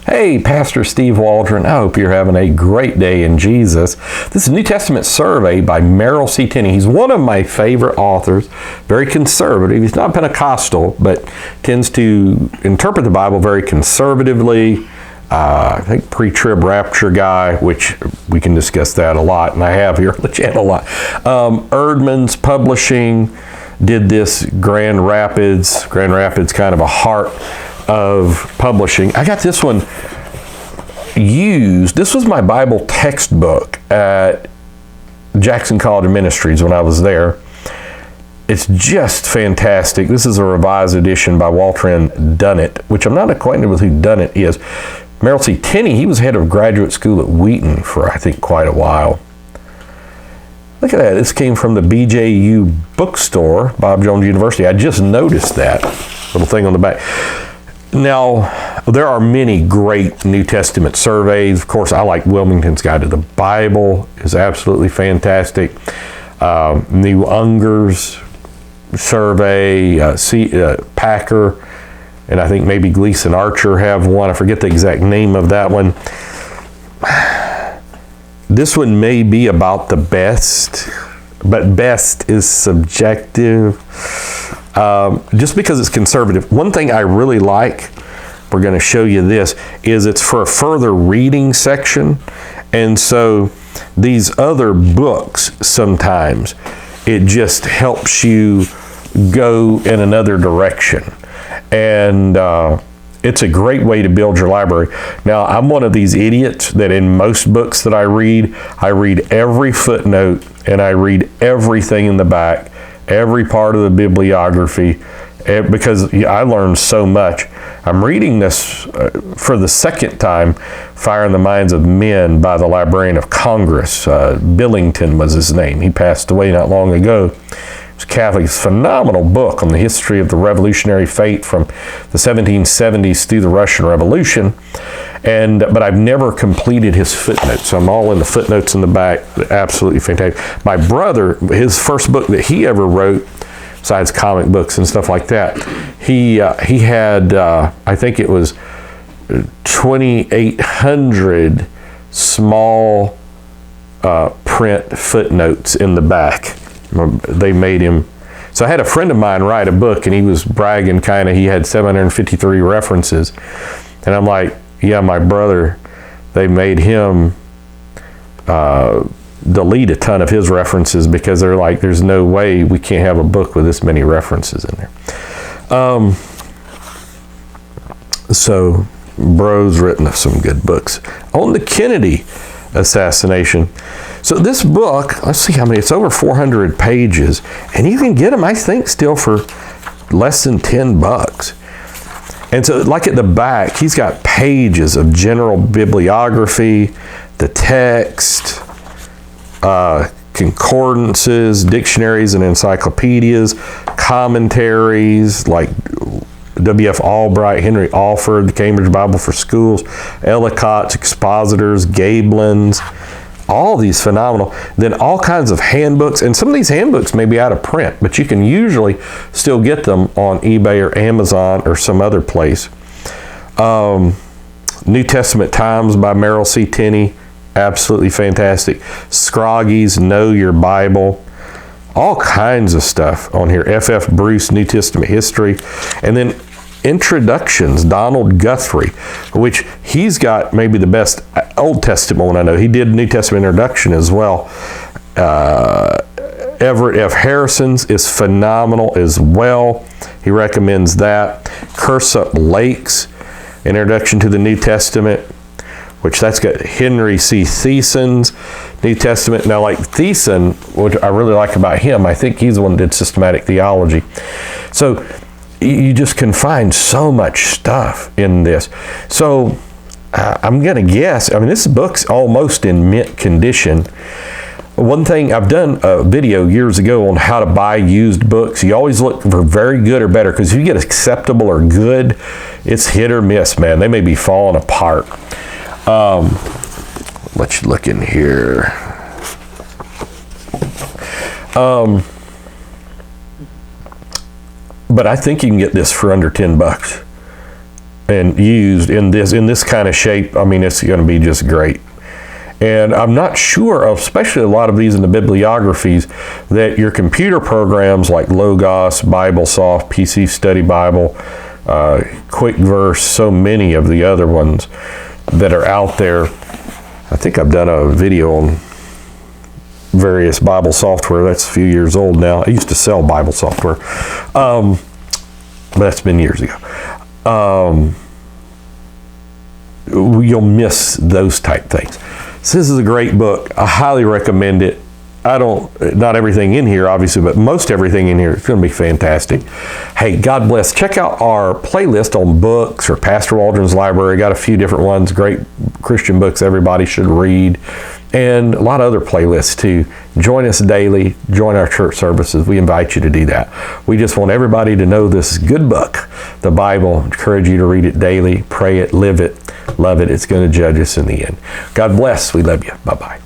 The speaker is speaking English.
Hey, Pastor Steve Waldron. I hope you're having a great day in Jesus. This is a New Testament survey by Merrill C. Tenney. He's one of my favorite authors, very conservative. He's not Pentecostal, but tends to interpret the Bible very conservatively. I think pre-trib rapture guy, which we can discuss that a lot, and I have here on the channel a lot. Erdman's Publishing did this Grand Rapids kind of a heart of publishing. I got this one used. This was my Bible textbook at Jackson College of Ministries when I was there. It's just fantastic. This is a revised edition by Waldron Dunnett, which I'm not acquainted with who Dunnett is. Merrill C. Tenney, he was head of graduate school at Wheaton for, I think, quite a while. Look at that. This came from the BJU bookstore, Bob Jones University. I just noticed that little thing on the back. Now, there are many great New Testament surveys. Of course, I like Wilmington's Guide to the Bible. It's absolutely fantastic. New Unger's survey, Packer, and I think maybe Gleason Archer have one. I forget the exact name of that one. This one may be about the best, but best is subjective. Just because it's conservative. One thing I really like, we're going to show you this, is it's for a further reading section. And so these other books, sometimes it just helps you go in another direction. And it's a great way to build your library. Now, I'm one of these idiots that in most books that I read every footnote and I read everything in the back, every part of the bibliography, because I learned so much. I'm reading this for the second time, Fire in the Minds of Men by the Librarian of Congress. Billington was his name. He passed away not long ago. It's Catholic. It's a phenomenal book on the history of the revolutionary faith from the 1770s through the Russian Revolution. But I've never completed his footnotes. So I'm all in the footnotes in the back. Absolutely fantastic. My brother, his first book that he ever wrote, besides comic books and stuff like that, he had, I think it was 2,800 small print footnotes in the back. They made him. So I had a friend of mine write a book, and he was bragging kind of, he had 753 references. And I'm like, yeah, my brother, they made him delete a ton of his references because they're like, there's no way we can't have a book with this many references in there. So bro's written some good books on the Kennedy assassination. So this book, let's see how many, it's over 400 pages, and you can get them, I think, still for less than $10. And so, like at the back, he's got pages of general bibliography, the text, concordances, dictionaries and encyclopedias, commentaries like W.F. Albright, Henry Alford, the Cambridge Bible for Schools, Ellicott's, expositors, Gaeblin's, all these phenomenal. Then all kinds of handbooks, and some of these handbooks may be out of print, but you can usually still get them on eBay or Amazon or some other place. New Testament Times by Merrill C. Tenney, absolutely fantastic. Scroggy's Know Your Bible, all kinds of stuff on here. F.F. Bruce, New Testament History, and then introductions, Donald Guthrie, which he's got maybe the best Old Testament one I know. He did New Testament introduction as well. Everett F. Harrison's is phenomenal as well. He recommends that. Cursup Lake's Introduction to the New Testament, which that's got Henry C. Thiessen's New Testament. Now, like Thiessen, what I really like about him, I think he's the one that did systematic theology. So you just can find so much stuff in this. So I'm going to guess, I mean, this book's almost in mint condition. One thing, I've done a video years ago on how to buy used books. You always look for very good or better, because if you get acceptable or good, it's hit or miss, man. They may be falling apart. Let's look in here. But I think you can get this for under $10. and used in this kind of shape, I mean, it's going to be just great. And I'm not sure of, especially a lot of these in the bibliographies, that your computer programs like Logos, BibleSoft, PC Study Bible, Quick Verse, so many of the other ones that are out there. I think I've done a video on various Bible software. That's a few years old now. I used to sell Bible software, but that's been years ago. You'll miss those type things. So this is a great book. I highly recommend it. Not everything in here, obviously, but most everything in here is going to be fantastic. Hey, God bless. Check out our playlist on books or Pastor Waldron's library. Got a few different ones, great Christian books everybody should read, and a lot of other playlists too. Join us daily. Join our church services. We invite you to do that. We just want everybody to know this good book, the Bible. Encourage you to read it daily, pray it, live it, love it. It's going to judge us in the end. God bless. We love you. Bye-bye.